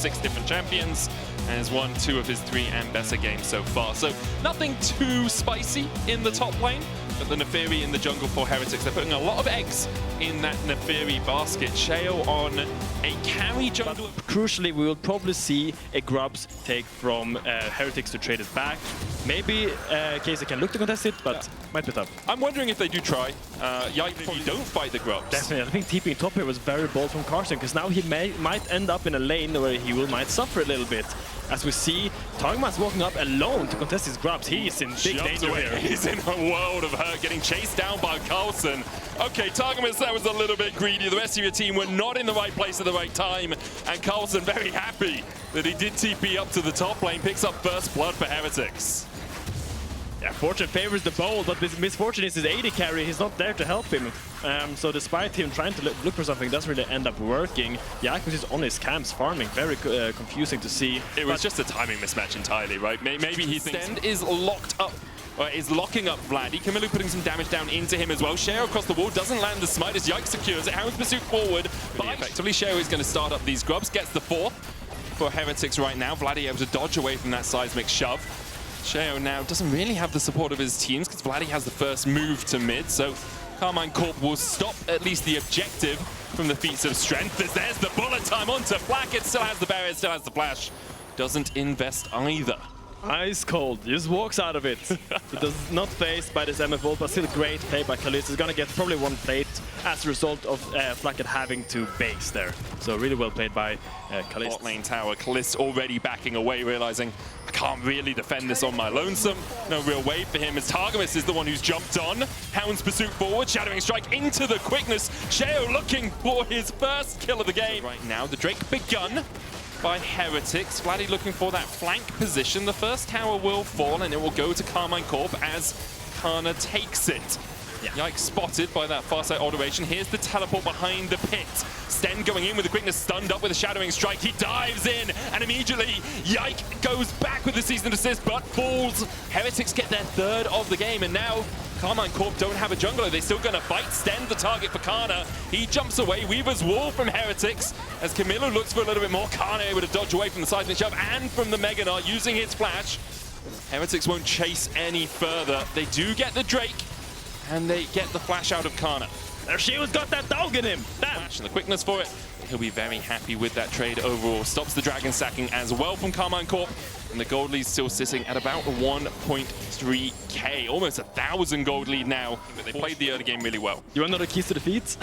6 different champions and has won 2 of his 3 Ambessa games so far. So nothing too spicy in the top lane, but the Neferi in the jungle for Heretics, they're putting a lot of eggs in that Neferi basket. Sheo on a carry jungle. But crucially, we will probably see a Grubs take from Heretics to trade it back. Maybe Kaza can look to contest it, but might be tough. I'm wondering if they do try. Yike probably don't fight the Grubs. Definitely. I think TPing top here was very bold from Carson, because now he might end up in a lane where he might suffer a little bit. As we see, Targman's walking up alone to contest his Grubs. He's in big danger here. He's in a world of hurt, getting chased down by Carlson. Okay, Targman, that was a little bit greedy. The rest of your team were not in the right place at the right time, and Carlson very happy that he did TP up to the top lane, picks up first blood for Heretics. Yeah, fortune favors the bold, but this misfortune is his AD carry. He's not there to help him. So despite him trying to look for something, doesn't really end up working. Yike was just on his camps farming. Very confusing to see. It was just a timing mismatch entirely, right? Maybe he thinks Stend is locked up. Is locking up Vladdy. Camilo putting some damage down into him as well. Sheo across the wall doesn't land the smite as Yike secures it. Hound's pursuit forward. But effectively, Sheo is going to start up these Grubs. Gets the 4th for Heretics right now. Vladdy able to dodge away from that seismic shove. Sheo now doesn't really have the support of his teams because Vladdy has the first move to mid. So Carmine Corp will stop at least the objective from the feats of strength. As there's the bullet time onto Black. It still has the barrier, still has the flash. Doesn't invest either. Ice cold, just walks out of it. He does not phased by this MF ult, but still great play by Kalist. He's gonna get probably 1 plate as a result of Flacket having to base there. So really well played by Kalist. Bot lane tower, Kalist already backing away, realizing I can't really defend this on my lonesome. No real way for him as Targamas is the one who's jumped on. Hound's pursuit forward, shadowing strike into the quickness. Sheo looking for his first kill of the game. Right now, the Drake begun by Heretics. Vladdy looking for that flank position. The first tower will fall and it will go to Karmine Corp as Kana takes it. Yeah. Yike spotted by that far side alteration. Here's the teleport behind the pit. Sten going in with the quickness, stunned up with a shadowing strike. He dives in and immediately Yike goes back with the season assist but falls. Heretics get their 3rd of the game and now Karmine Corp don't have a jungler. They're still going to fight. Sten the target for Kana. He jumps away. Weaver's wall from Heretics as Camilo looks for a little bit more. Kana able to dodge away from the seismic shove and from the Mega Gnar using his flash. Heretics won't chase any further. They do get the Drake and they get the flash out of Kana. Their shield's got that dog in him. Damn. And the quickness for it. He'll be very happy with that trade overall. Stops the dragon stacking as well from Karmine Corp. And the gold lead's still sitting at about 1.3k. Almost 1,000 gold lead now. But they played the early game really well. You want to know the keys to defeat?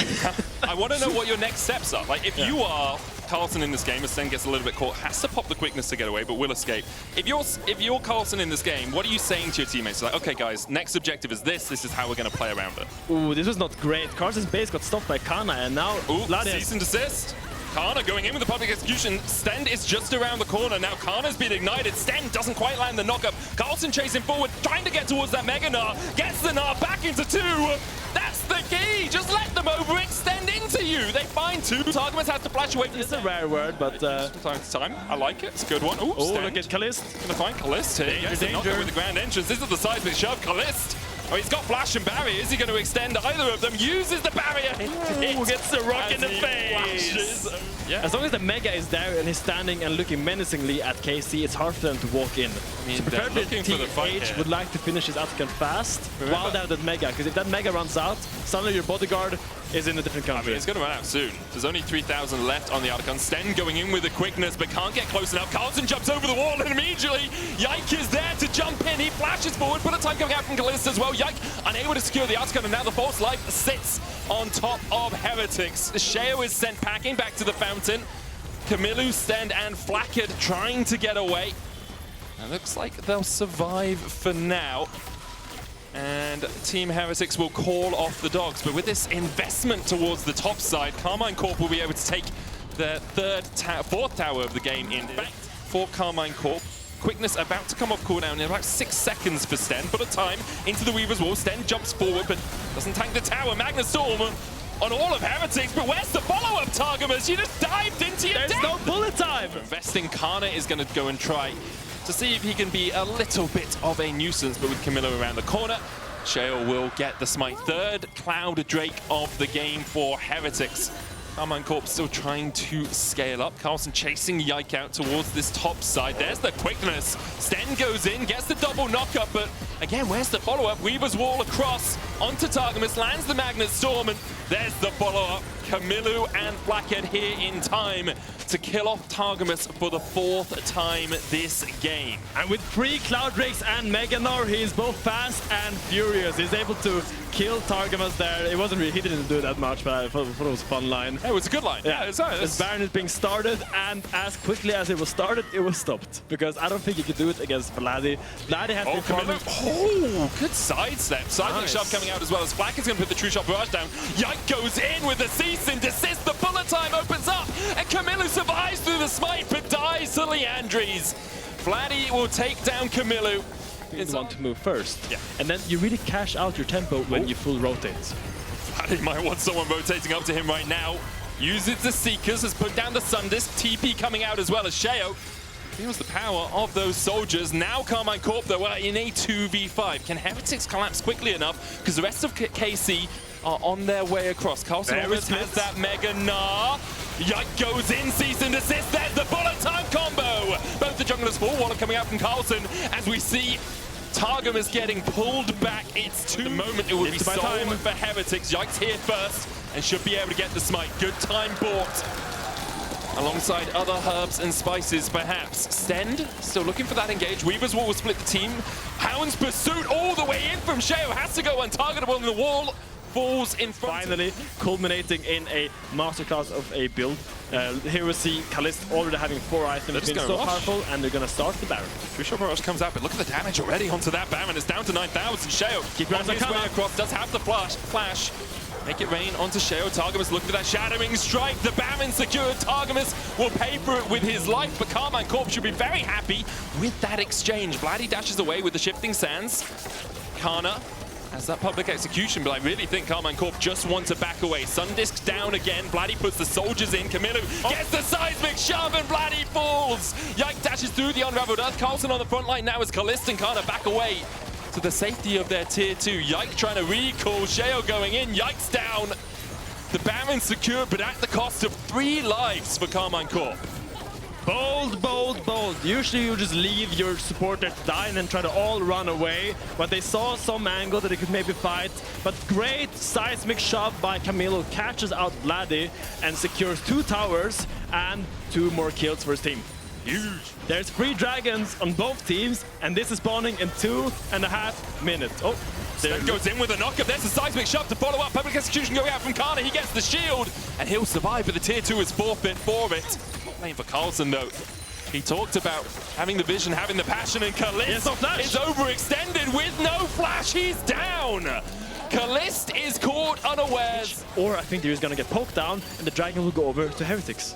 I want to know what your next steps are. Like, if you are Carlson in this game, as Sten gets a little bit caught, has to pop the quickness to get away, but will escape. If you're Carlson in this game, what are you saying to your teammates? Like, okay, guys, next objective is this. This is how we're going to play around it. Ooh, this was not great. Carlson's base got stopped by Kana, and now cease and desist. Kana going in with the public execution. Sten is just around the corner. Now Kana's been ignited. Sten doesn't quite land the knockup. Carlson chasing forward, trying to get towards that Mega Gnar. Gets the Gnar back into 2. That's the key. Just let them overextend into you. They find 2. Targamas has to flash away. It's a rare word, but time. I like it. It's a good one. Oh, look at Kalist. Gonna find Kalist here. Yes, danger with the grand entrance. This is the seismic shove. Kalist. Oh, he's got flash and barrier. Is he going to extend either of them? Uses the barrier. Ooh, gets the rock in the face. Yeah. As long as the Mega is there and he's standing and looking menacingly at KC, it's hard for them to walk in. I mean, so preferably TH would like to finish his outcome fast while they have that Mega, because if that Mega runs out, suddenly your bodyguard is in a different country. I mean, it's going to run out soon. There's only 3,000 left on the Archon. Sten going in with the quickness, but can't get close enough. Carlson jumps over the wall, and immediately Yike is there to jump in. He flashes forward, but a time coming out from Kalist as well. Yike unable to secure the Archon, and now the false life sits on top of Heretics. Sheo is sent packing back to the fountain. Camilo, Sten, and Flackard trying to get away. It looks like they'll survive for now. And Team Heretics will call off the dogs. But with this investment towards the top side, Karmine Corp will be able to take their 4th tower of the game in fact for Karmine Corp. Quickness about to come off cooldown in about 6 seconds for Sten. Put a time into the Weaver's wall. Sten jumps forward, but doesn't tank the tower. Magna Storm on all of Heretics, but where's the follow-up, Targamas? You just dived into your death! There's no bullet time! Investing Kana is going to go and try to see if he can be a little bit of a nuisance, but with Camilo around the corner, Sheo will get the smite. 3rd Cloud Drake of the game for Heretics. Carmine Corp still trying to scale up. Carlson chasing Yike out towards this top side. There's the quickness. Sten goes in, gets the double knockup, but again, where's the follow-up? Weaver's Wall across onto Targamas, lands the Magnet Storm, and there's the follow-up. Kamilu and Blackhead here in time to kill off Targamas for the 4th time this game. And with 3 Cloud Drakes and Meganar, he is both fast and furious. He's able to kill Targamas there. It wasn't really, he didn't do that much, but I thought it was a fun line. It was a good line. Yeah, As Baron is being started, and as quickly as it was started, it was stopped. Because I don't think you could do it against Vladi. Vladi has been farming. Oh, good sidestep. Siding shove coming out as well as Flack is going to put the True Shot Barrage down. Yike goes in with the cease and desist. The bullet time opens up, and Kamilu survives through the smite, but dies to Leandries. Vladi will take down Kamilu. It's want to move first. Yeah. And then you really cash out your tempo when you full rotate. Vladi might want someone rotating up to him right now. Uses the Seekers, has put down the Sundisk. TP coming out as well as Sheo. Feels the power of those soldiers. Now Karmine Corp, though, are in a 2v5. Can Heretics collapse quickly enough? Because the rest of KC are on their way across. Carlson almost has that Mega Gnar. Yike goes in, cease and desist. There's the bullet time combo. Both the junglers fall. Waller coming out from Carlson as we see Targamas getting pulled back. It's the moment it will be so for Heretics. Yike's here first and should be able to get the smite. Good time bought. Alongside other herbs and spices, perhaps. Stend still looking for that engage. Weaver's Wall will split the team. Hound's pursuit all the way in from Sheo. Has to go untargetable in the wall. Falls in front. Finally culminating in a masterclass of a build. Here we see Kalist already having 4 items, being so powerful, and they're going to start the Baron. True Shot Barrage comes out, but look at the damage already onto that Baron. It's down to 9,000. Sheo on his way across, does have the flash. Make it rain onto Sheo. Targamas looking for that Shadowing Strike. The Baron secured. Targamas will pay for it with his life, but Karmine Corp should be very happy with that exchange. Vladi dashes away with the Shifting Sands. Kana has that public execution, but I really think Karmine Corp just want to back away. Sundisk down again. Vladi puts the soldiers in. Kamilu gets the seismic shove, and Vladi falls. Yike dashes through the Unraveled Earth. Carlson on the front line now as Kalist and Kana back away to the safety of their tier 2. Yike trying to recall. Sheo going in. Yike's down. The Baron secured, but at the cost of 3 lives for Karmine Corp. Bold, bold, bold. Usually you just leave your supporter to die and then try to all run away. But they saw some angle that they could maybe fight. But great seismic shove by Camilo catches out Vladi and secures 2 towers and 2 more kills for his team. Huge. There's 3 dragons on both teams, and this is spawning in 2.5 minutes. Oh, there goes in with a knockup. There's a seismic shove to follow up. Public execution going out from Kana. He gets the shield, and he'll survive, but the tier 2 is forfeit for it. Playing for Carlson, though. He talked about having the vision, having the passion, and Kalist is overextended with no flash. He's down. Kalist is caught unawares. Or I think he's going to get poked down, and the dragon will go over to Heretics.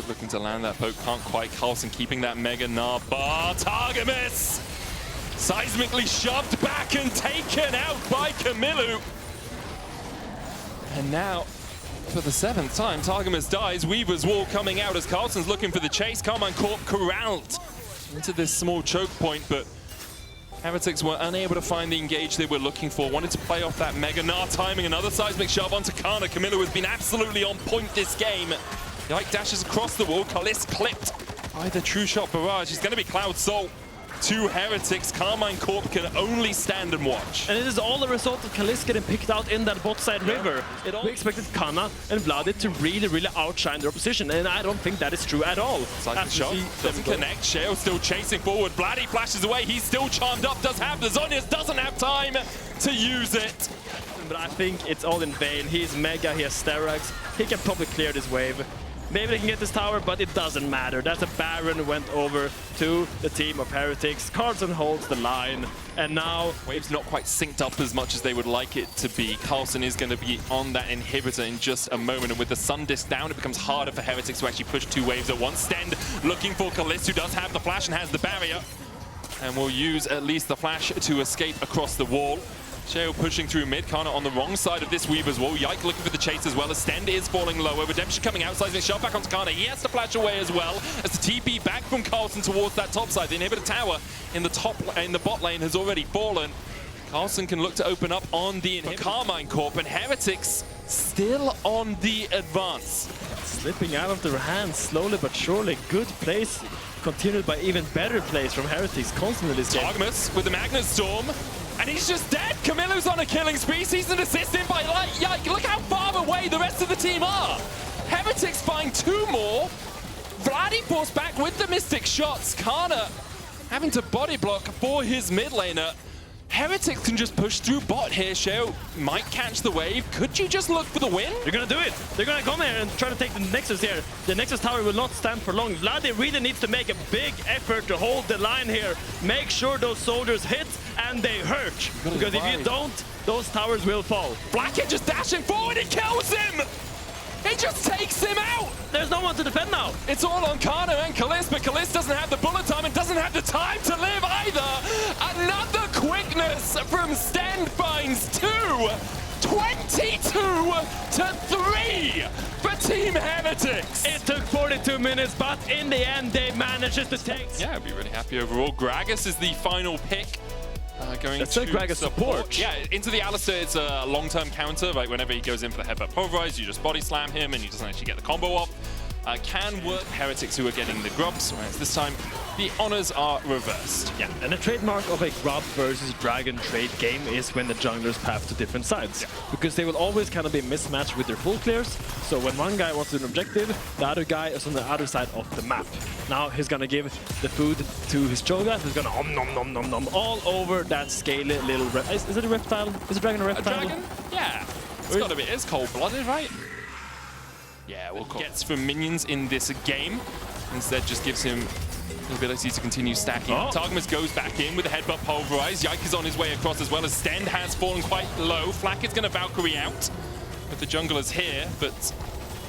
Looking to land that poke, can't quite. Carlson keeping that Mega Gnar bar. Targamas seismically shoved back and taken out by Kamilu. And now, for the 7th time, Targamas dies. Weaver's Wall coming out as Carlson's looking for the chase. Karmine Corp corralled into this small choke point, but Heretics were unable to find the engage they were looking for. Wanted to play off that Mega Gnar timing. Another seismic shove onto Kana. Kamilu has been absolutely on point this game. Yike dashes across the wall. Kalist clipped by the True Shot Barrage. He's going to be Cloud Soul. 2 Heretics. Karmine Corp can only stand and watch. And it is all the result of Kalist getting picked out in that bot side river. We expected Kana and Vladi to really outshine their opposition, and I don't think that is true at all. Seismic shot doesn't connect. Sheo still chasing forward. Vladi flashes away. He's still charmed up. Does have the Zhonya's. Doesn't have time to use it. But I think it's all in vain. He's Mega. He has Steroids. He can probably clear this wave. Maybe they can get this tower, but it doesn't matter. That's a Baron went over to the team of Heretics. Carlson holds the line, and now wave's not quite synced up as much as they would like it to be. Carlson is going to be on that inhibitor in just a moment, and with the Sundisk down, it becomes harder for Heretics to actually push 2 waves at once. Stend looking for Kalist, who does have the flash and has the barrier, and will use at least the flash to escape across the wall. Sheo pushing through mid. Kana on the wrong side of this Weaver's Wall. Yike looking for the chase as well as Stend is falling lower. Redemption coming out, seismic shove back onto Kana. He has to flash away as well as the TP back from Carlson towards that top side. The inhibitor tower in the bot lane has already fallen. Carlson can look to open up on the inhibitor. Karmine Corp, and Heretics still on the advance. Slipping out of their hands slowly but surely. Good plays, continued by even better plays from Heretics constantly this game. Targamas with the Magnet Storm, and he's just dead. Camilo's on a killing spree. Sees an assist in by Light. Yike, look how far away the rest of the team are. Heretics find 2 more. Vladdy pulls back with the Mystic shots. Kana having to body block for his mid laner. Heretics can just push through bot here. Sheo might catch the wave. Could you just look for the win? They're gonna do it. They're gonna come here and try to take the Nexus here. The Nexus tower will not stand for long. Vladdy really needs to make a big effort to hold the line here. Make sure those soldiers hit and they hurt. Because if you don't, those towers will fall. Blackhead just dashing forward. He kills him. He just takes him out! There's no one to defend now! It's all on Kana and Kalist, but Kalist doesn't have the bullet time and doesn't have the time to live either! Another quickness from Sten finds 2! 22-3 for Team Heretics! It took 42 minutes, but in the end they managed to take... Yeah, I'd be really happy overall. Gragas is the final pick. Going That's to Gragas support. Yeah, into the Alistar, it's a long-term counter. Like whenever he goes in for the headbutt pulverize, you just body slam him and he doesn't actually get the combo off. Can work Heretics who are getting the grubs, whereas this time the honors are reversed. Yeah, and the trademark of a grub versus dragon trade game is when the junglers path to different sides. Yeah. Because they will always kind of be mismatched with their full clears. So when one guy wants to do an objective, the other guy is on the other side of the map. Now he's gonna give the food to his Cho'Gath, who's gonna nom nom nom nom all over that scaly little is it a reptile? Is a dragon a reptile? A dragon? Yeah. It's gotta be. It's cold-blooded, right? Yeah, well, gets from minions in this game. Instead, just gives him the ability to continue stacking. Targamas goes back in with a headbutt pulverize. Yike is on his way across as well as Sten has fallen quite low. Flak is going to Valkyrie out with the junglers here, but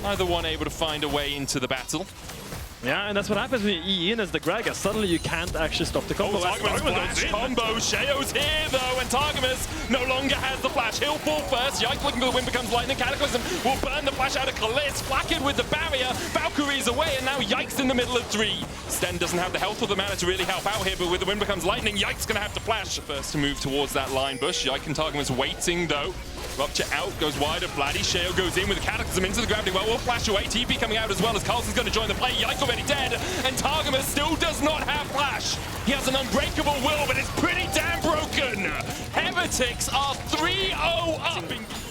neither one able to find a way into the battle. Yeah, and that's what happens when you E in as the Gragas. Suddenly you can't actually stop the combo. Targamas flash combo. Sheo's here though, and Targamas no longer has the flash. He'll fall first. Yike looking for the win becomes lightning. Cataclysm will burn the flash out of Kalist. Flacked with the barrier. Valkyrie's away, and now Yike's in the middle of 3. Sten doesn't have the health or the mana to really help out here, but with the win becomes lightning, Yike's gonna have to flash. First to move towards that line bush. Yike and Targamas waiting though. Rupture out, goes wide of Vladdy. Sheo goes in with the Cataclysm into the gravity well. Will flash away. TP coming out as well as Carlson's going to join the play. Yike already dead, and Targamas still does not have flash. He has an unbreakable will, but it's pretty damn broken. Heretics are 3-0 up.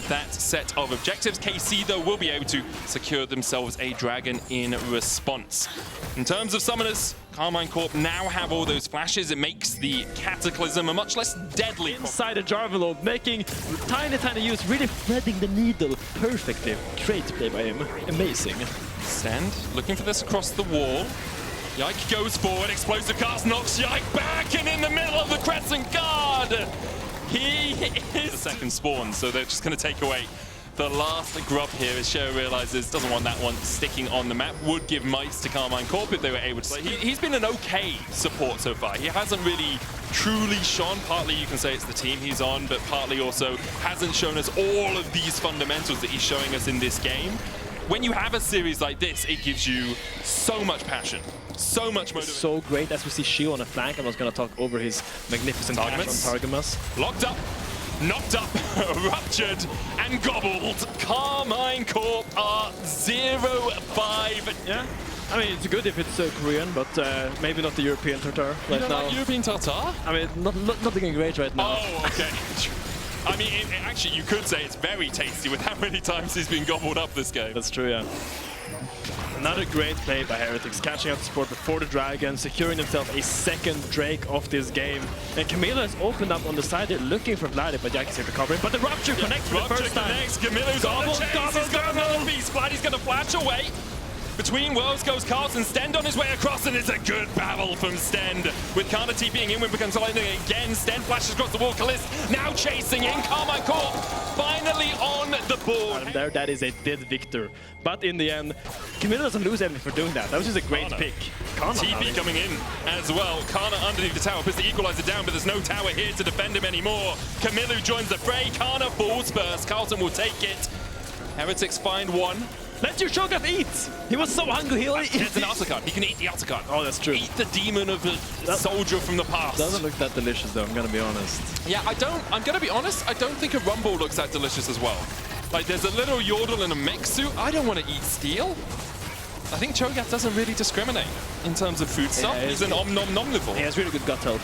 That set of objectives. KC, though, will be able to secure themselves a dragon in response. In terms of summoners, Karmine Corp now have all those flashes. It makes the Cataclysm a much less deadly. Inside a Jarvelo, making tiny use, really threading the needle perfectly. Great play by him. Amazing. Stand, looking for this across the wall. Yike goes forward, explosive cast knocks Yike back, and in the middle of the Crescent Guard, he is the second spawn, so they're just going to take away the last grub here as Sheo realizes doesn't want that one sticking on the map. Would give mites to Karmine Corp if they were able to. He's been an okay support so far. He hasn't really truly shone. Partly you can say it's the team he's on, but partly also hasn't shown us all of these fundamentals that he's showing us in this game. When you have a series like this, it gives you so much passion, so much motivation. So great as we see Sheo on the flank. I was going to talk over his magnificent dash on Targamas. Locked up. Knocked up, ruptured, and gobbled. Karmine Corp are 0-5. Yeah, I mean, it's good if it's Korean, but maybe not the European tartar right now. Like European tartar? I mean, not looking great right now. Oh, okay. I mean, actually, you could say it's very tasty with how many times he's been gobbled up this game. That's true, yeah. Another great play by Heretics, catching up the support before the Dragon, securing themselves a second Drake of this game. And Camilo has opened up on the side, they're looking for Vladdy, but Yike is here to cover him. But the Rupture connects for the first time. Camilo's on the chase, he's got another piece. Vladdy's going to flash away. Between worlds goes Carlson. Stend on his way across, and it's a good battle from Stend. With Kana TPing in when becomes lightning again. Stend flashes across the wall. Kalist now chasing in. Karmine Corp finally on the board. There, that is a dead victor. But in the end, Camilo doesn't lose anything for doing that. That was just a great pick. Kana TP coming in as well. Kana underneath the tower puts the equalizer down, but there's no tower here to defend him anymore. Camilo joins the fray. Kana falls first. Carlson will take it. Heretics find one. Let your Cho'Gath eat! He was so hungry, he'll eat. It's an Artican. He can eat the Artican. Oh, that's true. Eat the demon of a soldier from the past. Doesn't look that delicious, though, I'm gonna be honest. Yeah, I'm gonna be honest, I don't think a Rumble looks that delicious as well. Like, there's a little Yordle in a mech suit. I don't want to eat steel. I think Cho'Gath doesn't really discriminate in terms of food stuff. He's an omnivore. He has really good gut health.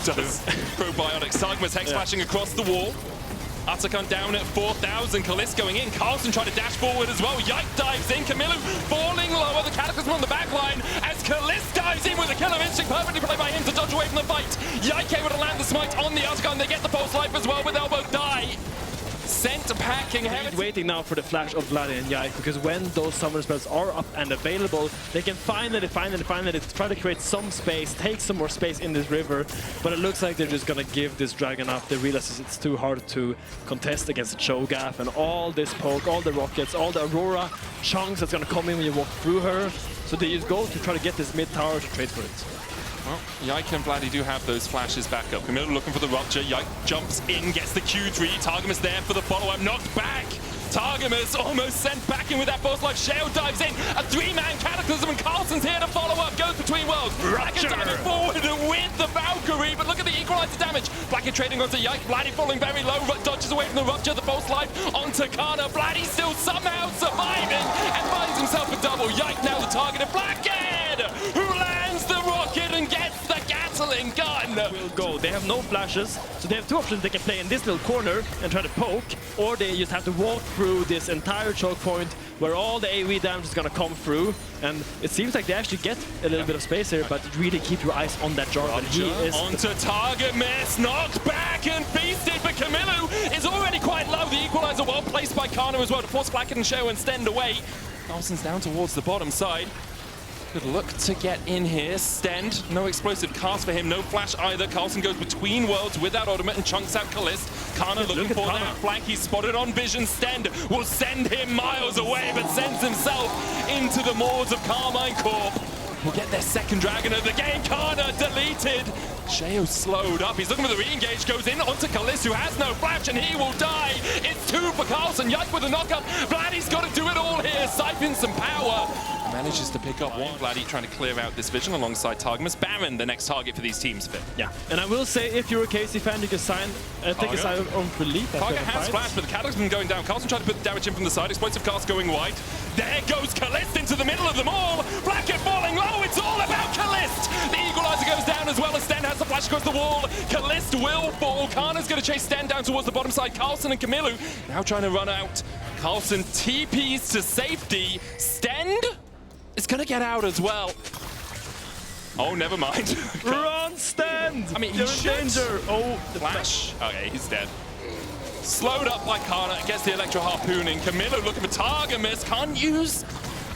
Does. Probiotics. Targamas hex flashing across the wall. Atakan down at 4,000. Kalist going in. Carlson trying to dash forward as well. Yike dives in. Camilo falling lower. The Cataclysm on the back line as Kalist dives in with a killer instinct. Perfectly played by him to dodge away from the fight. Yike able to land the smite on the Atakan. They get the pulse life as well with elbow die. Sent packing. Waiting now for the flash of Vladdy and Yike, because when those summon spells are up and available, they can finally try to create some space, take some more space in this river. But it looks like they're just gonna give this dragon up. They realize it's too hard to contest against the Cho'Gath and all this poke, all the rockets, all the Aurora chunks that's gonna come in when you walk through her. So they just go to try to get this mid tower to trade for it. Well, Yike and Vladdy do have those flashes back up. Camilo looking for the rupture. Yike jumps in, gets the Q3. Targamas there for the follow-up. Knocked back. Targamas almost sent back in with that boss life. Shale dives in. A three-man Cataclysm, and Carlson's here to follow up. Goes between worlds. Blackett diving forward with the Valkyrie, but look at the equalizer damage. Blackett trading onto Yike. Vladdy falling very low. Dodges away from the rupture. The false life onto Kana. Vladdy still somehow surviving and finds himself a double. Yike now the target of Blackett, who lands the rocket and gets the Gatling gun. Will go. They have no flashes, so they have two options. They can play in this little corner and try to poke, or they just have to walk through this entire choke point where all the AoE damage is going to come through. And it seems like they actually get a little bit of space here, but really keep your eyes on that Jarvan. He is onto target miss, knocked back and feasted, but Camilo is already quite low. The equalizer well placed by Kana as well to force Blackett and Shao and Stend away. Carlson's down towards the bottom side. Good look to get in here. Stend, no explosive cast for him, no flash either. Carlson goes between worlds with that ultimate and chunks out Kalist. Kana looking for that flank. He's spotted on vision. Stend will send him miles away, but sends himself into the maws of Karmine Corp. Will get their second dragon of the game. Kana deleted. Shao slowed up. He's looking for the re-engage. Goes in onto Kalist, who has no flash, and he will die. It's two for Carlson. Yike with a knockup. Vladdy's got to do it all here. Siphon some power. Manages to pick up one. Vladdy trying to clear out this vision alongside Targamas. Baron, the next target for these teams. Yeah, and I will say, if you're a KC fan, you can take a sign of relief. Target has flash, but the Cataclysm going down. Carlson trying to put the damage in from the side. Explosive cast going wide. There goes Kalist into the middle of them all. Blackett falling low. It's all about Kalist. The equalizer goes down as well as Stend has the flash across the wall. Kalist will fall. Kana's going to chase Stend down towards the bottom side. Carlson and Camilo now trying to run out. Carlson TPs to safety. Stend is going to get out as well. Oh, never mind. Run, Stend! I mean, you're in danger. Oh, the flash. Okay, he's dead. Slowed up by Kana, gets the Electro Harpooning. Camilo looking for target miss. Can't use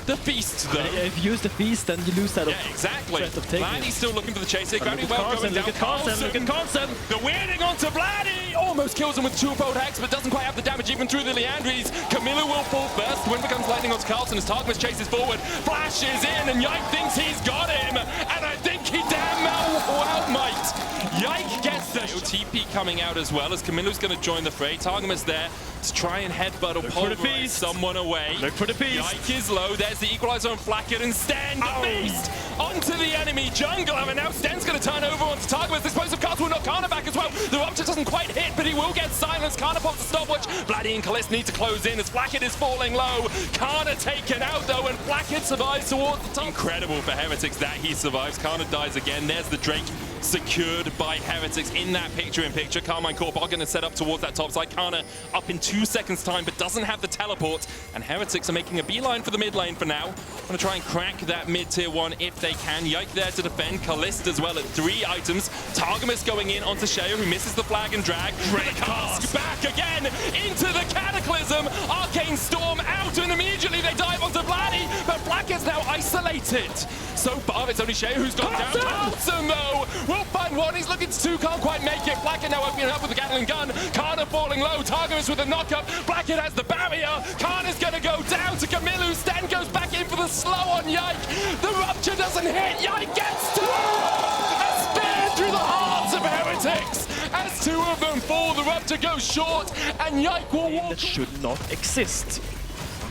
the feast, though. Yeah, if you use the feast, then you lose that. Yeah, exactly. Vladdy's still looking for the chase here. Gravity well going down. Look at Carlson. The weirding onto Vladdy. Almost kills him with two-fold hex, but doesn't quite have the damage even through the Leandries. Camilo will fall first. Wind becomes lightning onto Carlson as Targamas chases forward. Flashes in, and Yike thinks he's got him. And I think he damn well might. Yike gets the TP coming out as well as Camilo's going to join the fray. Targamas there to try and headbutt or pulverize someone away. Look for the feast. Yike is low. There's the equalizer on Blackett and Stend. The feast onto the enemy jungle. And now Stend's going to turn over onto Targamas. The explosive cast will knock Kana back as well. The rupture doesn't quite hit, but he will get silenced. Kana pops the stopwatch. Vladdy and Kalist need to close in as Blackett is falling low. Kana taken out though, and Blackett survives towards the top. Incredible for Heretics that he survives. Kana dies again. There's the Drake secured by Heretics in that picture-in-picture. Carmine Corp are going to set up towards that top side. Kana up in 2 seconds time, but doesn't have the teleport. And Heretics are making a beeline for the mid lane for now. Going to try and crack that mid-tier one if they can. Yike there to defend. Kalist as well at 3 items. Targamas going in onto Shea, who misses the flag and drag. Great cast back again into the Cataclysm. Arcane Storm out, and immediately they dive onto Vladdy, but Blackett's now isolated. So far, it's only Shea who's gone down. Carlson, though, will find one. He's looking to 2, can't quite make it. Blackett now opening up with the Gatling gun. Kana falling low. Targamas with a knockup. Blackett has the barrier. Kana's going to go down to Camilo. Stend goes back in for the slow on Yike. The rupture doesn't hit. Yike gets 2. A spear through the hearts of Heretics. As 2 of them fall, the rupture goes short, and Yike will walk. That should not exist.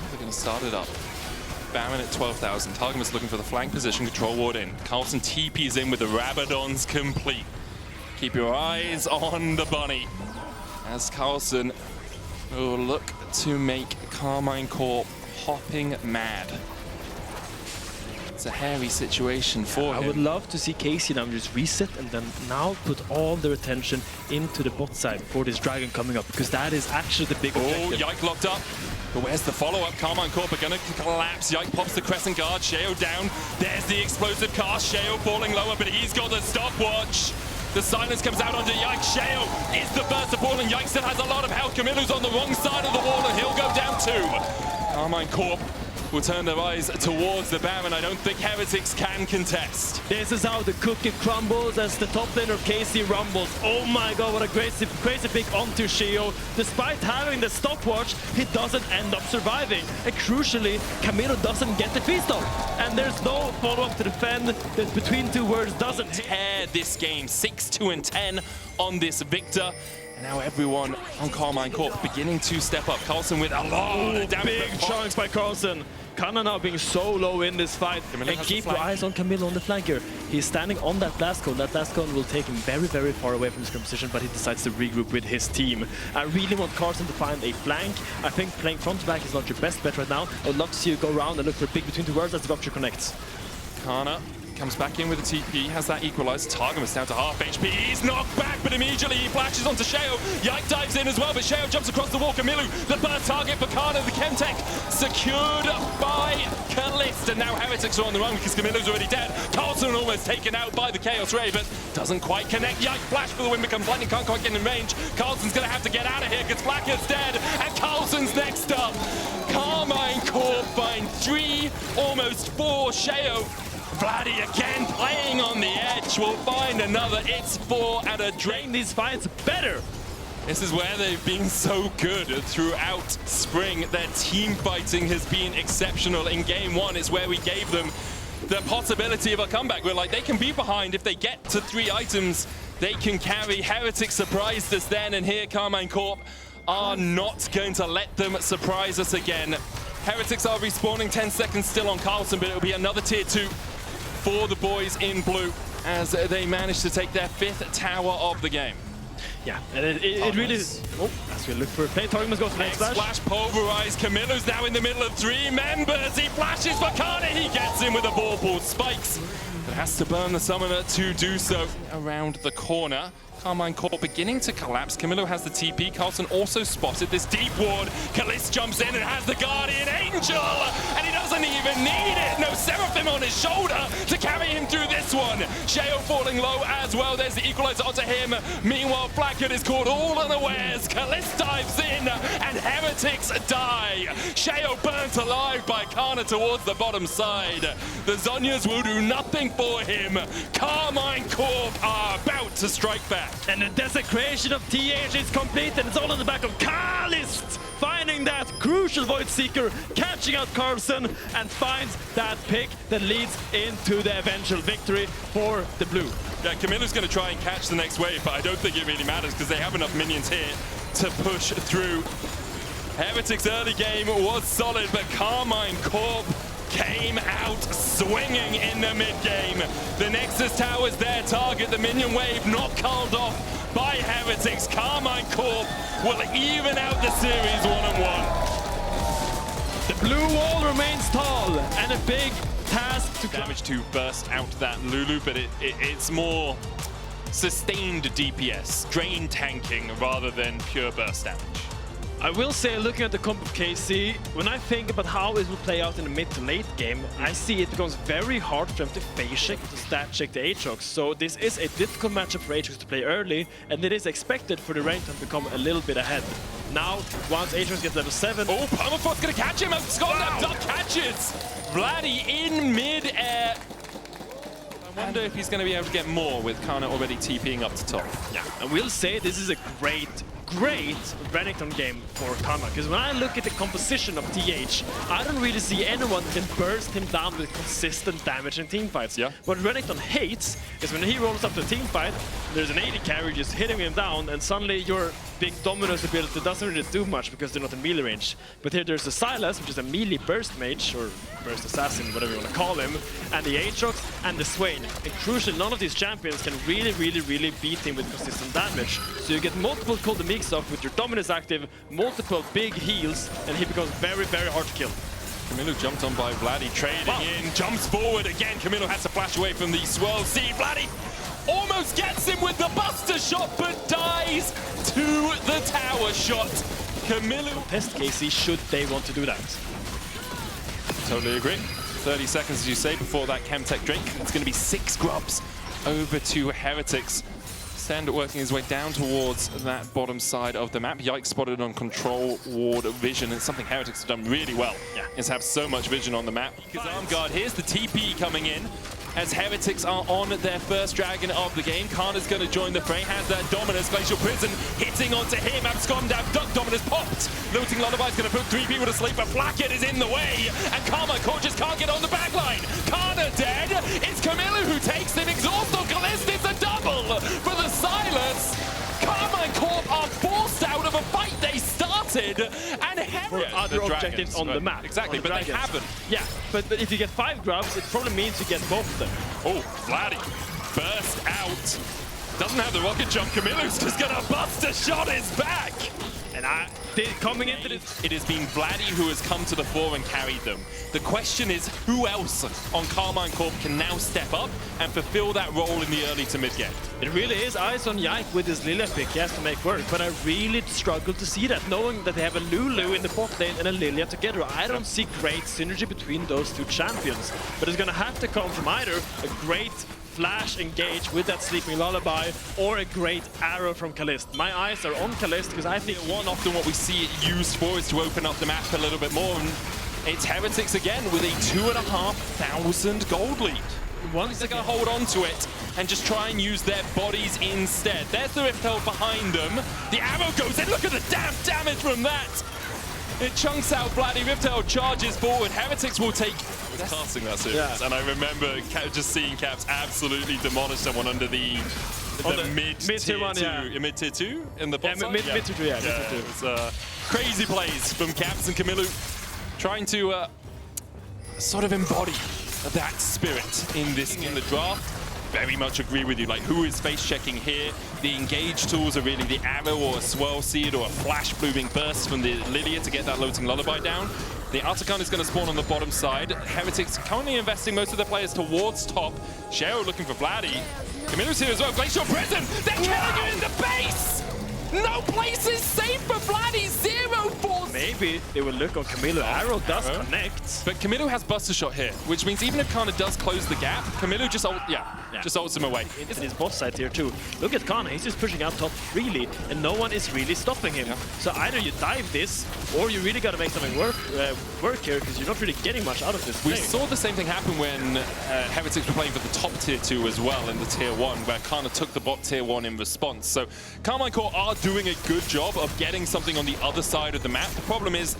They're going to start it up. Baron at 12,000. Targamas looking for the flank position. Control ward in. Carlson TP's in with the Rabadons complete. Keep your eyes on the bunny. As Carlson will look to make Karmine Corp hopping mad. It's a hairy situation for him. I would love to see KC now just reset and then now put all their attention into the bot side for this dragon coming up, because that is actually the big objective. Oh, Yike locked up. But where's the follow-up? Karmine Corp are gonna collapse. Yike pops the crescent guard. Sheo down. There's the explosive cast. Sheo falling lower, but he's got the stopwatch. The silence comes out onto Yike. Sheo is the first to fall, and Yike still has a lot of health. Camillo's on the wrong side of the wall, and he'll go down too. Karmine Corp will turn their eyes towards the Baron. I don't think Heretics can contest. This is how the cookie crumbles as the top laner of KC rumbles. Oh my god, what a crazy pick onto Sheo. Despite having the stopwatch, he doesn't end up surviving. And crucially, Camilo doesn't get the feast off. And there's no follow-up to defend. That between two words doesn't tear this game. 6-2-10 on this victor. And now everyone on Karmine Corp beginning to step up. Carlson with a lot of damage. Big chunks by Carlson. Kana now being so low in this fight. Camilo and keep your eyes on Camilo on the flank here. He's standing on that blast cone. That blast cone will take him very, very far away from his current position, but he decides to regroup with his team. I really want Carlson to find a flank. I think playing front to back is not your best bet right now. I would love to see you go around and look for a big between two worlds as the rupture connects. Kana comes back in with a TP, has that equalized. Targamas down to half HP. He's knocked back, but immediately he flashes onto Sheo. Yike dives in as well, but Sheo jumps across the wall. Camilo, the first target for Kana, the Chemtech, secured by Kalist. And now Heretics are on the run because Camilo's already dead. Carlson almost taken out by the Chaos Ray, but doesn't quite connect. Yike flash for the win becomes lightning, can't quite get in range. Carlson's gonna have to get out of here because Blacker's dead, and Carlson's next up. Karmine Corp find 3, almost 4. Sheo. Vladdy again playing on the edge. We'll find another. It's 4 and a drain. These fights better. This is where they've been so good throughout spring. Their team fighting has been exceptional. In game 1, it's where we gave them the possibility of a comeback. We're like, they can be behind. If they get to 3 items, they can carry. Heretics surprised us then, and here Karmine Corp are not going to let them surprise us again. Heretics are respawning 10 seconds still on Carlson, but it'll be another tier 2 for the boys in blue as they manage to take their 5th tower of the game. Yeah, and it really is. Oh, as we look for a play, Target must go to the next flash. Pulverized. Camillo's now in the middle of 3 members. He flashes for Kana. He gets in with a ball pool. Spikes, but has to burn the summoner to do so. Around the corner, Karmine Corp beginning to collapse. Camilo has the TP. Carlson also spotted this deep ward. Kalist jumps in and has the Guardian Angel, and he doesn't even need it. No Seraphim on his shoulder to carry him through this one. Sheo falling low as well. There's the equalizer onto him. Meanwhile, Blackhead is caught all unawares. Kalist dives in, and Heretics die. Sheo burnt alive by Kana towards the bottom side. The Zonyas will do nothing for him. Karmine Corp are about to strike back. And the desecration of TH is complete, and it's all on the back of Kalist, finding that crucial Void Seeker, catching out Carlson, and finds that pick that leads into the eventual victory for the blue. Yeah, Camilo's going to try and catch the next wave, but I don't think it really matters because they have enough minions here to push through. Heretics' early game was solid, but Karmine Corp came out swinging in the mid-game. The Nexus Tower's their target. The minion wave not called off by Heretics. Karmine Corp will even out the series 1-1. The blue wall remains tall, and a big task to damage to burst out that Lulu, but it's more sustained DPS, drain tanking rather than pure burst damage. I will say, looking at the comp of KC, when I think about how it will play out in the mid to late game, I see it becomes very hard for them to phase check, to stat check the Aatrox. So this is a difficult matchup for Aatrox to play early, and it is expected for the rank to become a little bit ahead. Now, once Aatrox gets level 7... Oh, Permafrost's gonna catch him! Scott Duck catches! Vladdy in mid-air. I wonder if he's gonna be able to get more with Kana already TPing up to top. Yeah, and we'll say this is a great Renekton game for Kana, because when I look at the composition of TH, I don't really see anyone that can burst him down with consistent damage in teamfights. Yeah. What Renekton hates is when he rolls up to a teamfight, there's an AD carry just hitting him down, and suddenly your big Dominus ability doesn't really do much because they're not in melee range. But here there's a Silas, which is a melee burst mage, or burst assassin, whatever you want to call him, and the Aatrox and the Swain. And crucially, none of these champions can really beat him with consistent damage. So you get multiple cold peaks off with your dominance active, multiple big heals, and he becomes very, very hard to kill. Camilo jumped on by Vladdy, trading in, jumps forward again. Camilo has to flash away from the swirl. See, Vladdy almost gets him with the buster shot, but dies to the tower shot. Camilo. Test KC should they want to do that. Totally agree. 30 seconds, as you say, before that Chemtech drink. It's going to be 6 grubs over to Heretics. Stand working his way down towards that bottom side of the map. Yikes spotted on control ward vision. It's something Heretics have done really well. Is have so much vision on the map. Armguard, here's the TP coming in as Heretics are on their first dragon of the game. Kana's going to join the fray, has that dominance. Glacial Prison hitting onto him. Abscondab, Duck Dominance popped. Looting Lullaby's going to put 3 people to sleep, but Blackhead is in the way. And Karmine Corp just can't get on the backline. Kana dead. It's Camilo who takes him. Exhaust on Calist. It's a double for the silence. Karmine Corp are forced out of a fight they started, and for other objectives on the map. Exactly, but they haven't. Yeah, but if you get 5 grubs, it probably means you get both of them. Oh, Vladdy burst out. Doesn't have the rocket jump. Camilo's just gonna bust a shot his back. And coming into this, it has been Vladdy who has come to the fore and carried them. The question is, who else on Karmine Corp can now step up and fulfill that role in the early to mid game? It really is eyes on Yike with his Lilia pick. He has to make work, but I really struggle to see that, knowing that they have a Lulu in the bot lane and a Lilia together. I don't see great synergy between those 2 champions, but it's gonna have to come from either a great flash engage with that Sleeping Lullaby or a great arrow from Kalist. My eyes are on Kalist because I think often what we see it used for is to open up the map a little bit more, and it's Heretics again with a 2,500 gold lead. Once they're going to hold on to it and just try and use their bodies instead. There's the Riftel behind them. The arrow goes in. Look at the damn damage from that. It chunks out Vladdy. Riftel charges forward. Heretics will take... casting that series. And I remember just seeing Caps absolutely demolish someone under the mid-tier 2. Mid-tier 2 in the bot side? Mid-tier 2, yeah. It was crazy plays from Caps and Camilo trying to sort of embody that spirit in the draft. Very much agree with you. Like, who is face checking here? The engage tools are really the arrow or a swirl seed or a flash blooming burst from the Lilia to get that Looting Lullaby down. The Artican is going to spawn on the bottom side. Heretics currently investing most of their players towards top. Shero looking for Vladdy. Camilo's here as well. Glacial Prison! They're killing him in the base! No place is safe for Vladdy. 0 force. Maybe they will look on Camilo. Arrow does connect. But Camilo has Buster Shot here, which means even if Kana does close the gap, Camilo just ults him away. It's his bot side here too. Look at Kana, he's just pushing out top freely, and no one is really stopping him. So either you dive this, or you really got to make something work here, because you're not really getting much out of this We saw the same thing happen when Heretics were playing for the top tier 2 as well in the tier 1, where Kana took the bot tier 1 in response. So Karmine Corp are doing a good job of getting something on the other side of the map. The problem is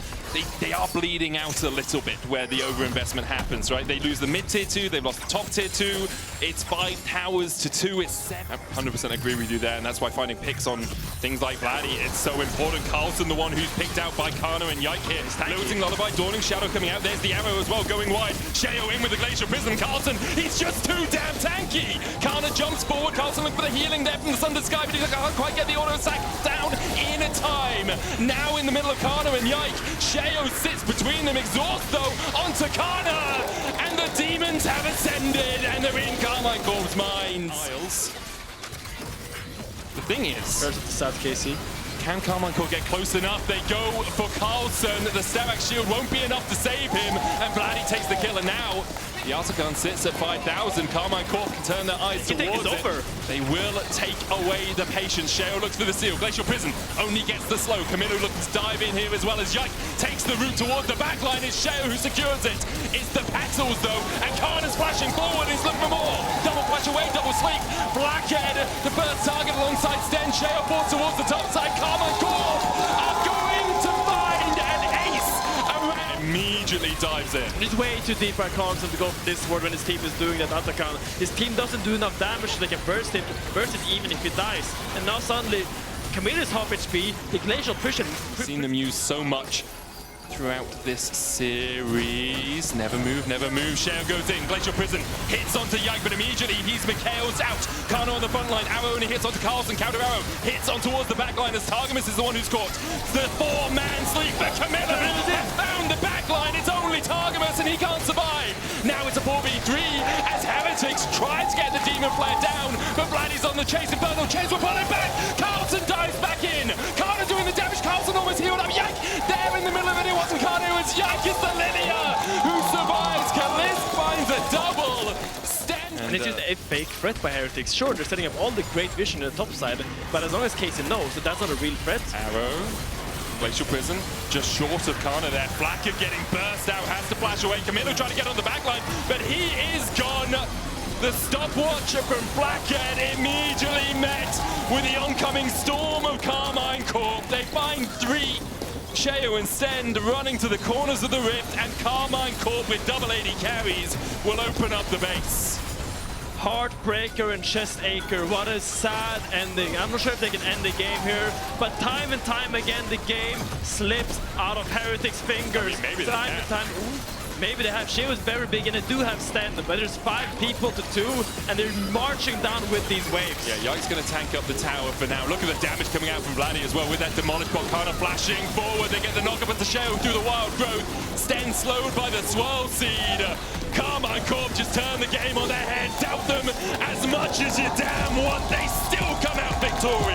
they are bleeding out a little bit where the overinvestment happens, right? They lose the mid tier 2, they've lost the top tier 2. It's 5 towers to 2, it's 7. I 100% agree with you there, and that's why finding picks on things like Vladdy, it's so important. Carlson, the one who's picked out by Kana and Yike here. Looting Lullaby, Dawning Shadow coming out. There's the arrow as well, going wide. Sheo in with the Glacial Prison. Carlson, he's just too damn tanky. Kana jumps forward. Carlson looking for the healing there from the Thunder Sky, but he can't quite get the auto attack down in time. Now in the middle of Kana and Yike. Sheo sits between them. Exhaust though onto Kana, and the demons have ascended, and they're in Karmine Corp's minds. The thing is, versus the South KC. Can Karmine Corp get close enough? They go for Carlson. The Starak shield won't be enough to save him, and Vladdy takes the kill. And now the Artican sits at 5,000. Karmine Corp can turn their eyes towards it. They will take away the patience. Sheo looks for the seal. Glacial Prison only gets the slow. Camilo looks to dive in here as well as Yike takes the route towards the back line. It's Sheo who secures it. It's the Petals though, and Kana's flashing forward. He's looking for more. Double flash away, double sleep. Blackhead, the first target alongside Sten. Sheo falls towards the top side. Karmine Corp are going to find an ace. Immediately dives in. It's way too deep by Carlson to go for this ward when his team is doing that Atakan. His team doesn't do enough damage so they can burst it even if he dies. And now suddenly, Camilo's half HP, the Glacial Prison. Seen them use so much throughout this series. Never move, never move. Sheo goes in. Glacial Prison hits onto Yike, but immediately he's Mikhail's out. Kano on the front line. Arrow only hits onto Carlson. Counter arrow hits on towards the back line as Targamas is the one who's caught. The four-man sleeper. Camilla has found the back line. It's only Targamas and he can't survive. Now it's a 4v3 as Heretics try to get the Demon Flare down, but Vladdy's on the chase. Infernal Chains will pull it back. Carlson dives back in. Kano doing the damage. Carlson almost healed up. Yike there in the middle of it. It wasn't Kano. It's Yike. It's the Lilia who survives. Kalist finds a double. And it's just a fake threat by Heretics. Sure, they're setting up all the great vision on the top side, but as long as Casey knows that that's not a real threat. Arrow. Glacial Prison just short of Kana there. Flacker getting burst out, has to flash away. Camilo trying to get on the back line, but he is gone. The stopwatch from Blackhead immediately met with the oncoming storm of Carmine Corp. They find 3. Sheo and Send running to the corners of the rift, and Carmine Corp with double AD carries will open up the base. Heartbreaker and Chest Acre, what a sad ending. I'm not sure if they can end the game here, but time and time again the game slips out of Heretics' fingers. I mean, maybe time and time. Maybe they have. Sheo is very big and they do have Stand, but there's 5 people to 2 and they're marching down with these waves. Yeah, Yike's going to tank up the tower for now. Look at the damage coming out from Vladdy as well with that Demolish Bot kind of flashing forward. They get the knock up into Sheo through the wild growth. Stand slowed by the Swirl Seed. Carmine Corp just turn the game on their head. Doubt them as much as you damn want. They still come out victorious.